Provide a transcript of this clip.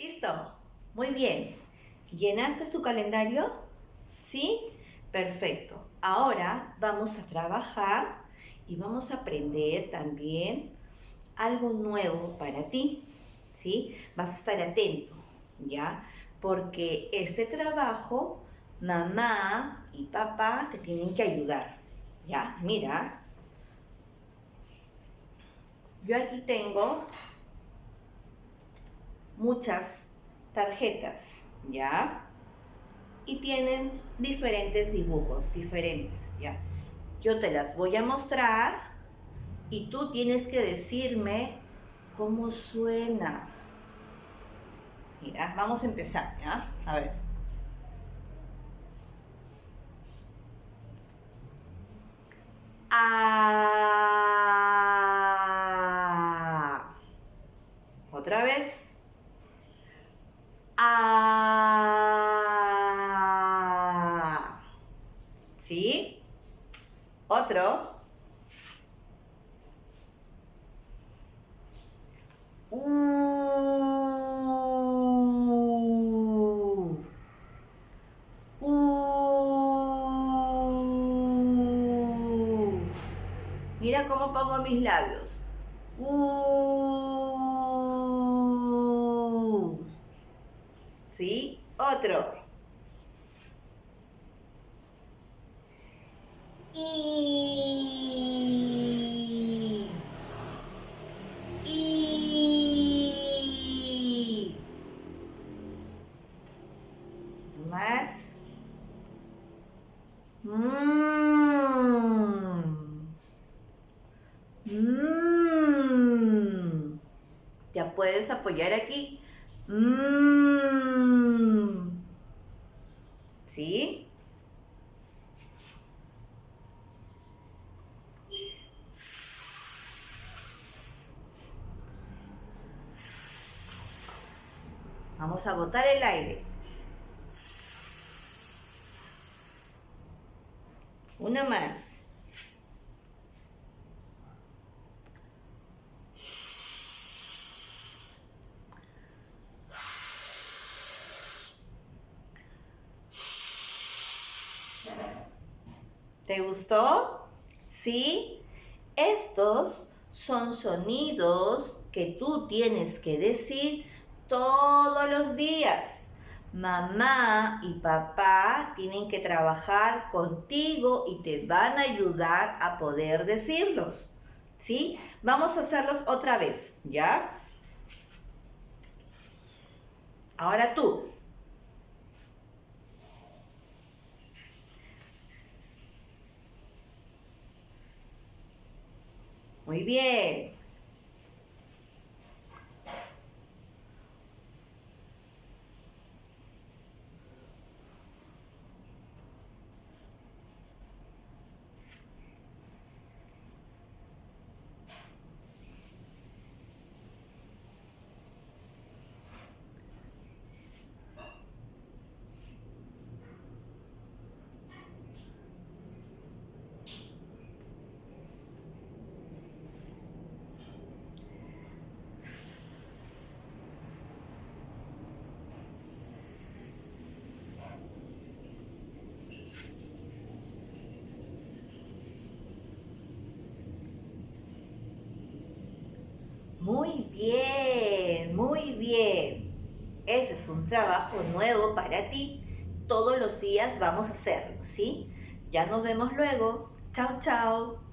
¿Listo? Muy bien. ¿Llenaste tu calendario? ¿Sí? Perfecto. Ahora vamos a trabajar y vamos a aprender también algo nuevo para ti. ¿Sí? Vas a estar atento, ¿ya? Porque este trabajo, mamá y papá te tienen que ayudar. ¿Ya? Mira. Yo aquí tengo muchas tarjetas, ¿ya? Y tienen diferentes dibujos, ¿ya? Yo te las voy a mostrar y tú tienes que decirme cómo suena. Mira, vamos a empezar, ¿ya? A ver. Ah. Otra vez. Ah. ¿Sí? Otro. Mira cómo pongo mis labios. ¿Sí? Otro. I. I. Más. Ya puedes apoyar aquí. ¿Sí? Vamos a botar el aire. Una más. ¿Te gustó? ¿Sí? Estos son sonidos que tú tienes que decir todos los días. Mamá y papá tienen que trabajar contigo y te van a ayudar a poder decirlos. ¿Sí? Vamos a hacerlos otra vez, ¿ya? Ahora tú. Muy bien. Muy bien, muy bien. Ese es un trabajo nuevo para ti. Todos los días vamos a hacerlo, ¿sí? Ya nos vemos luego. Chao, chao.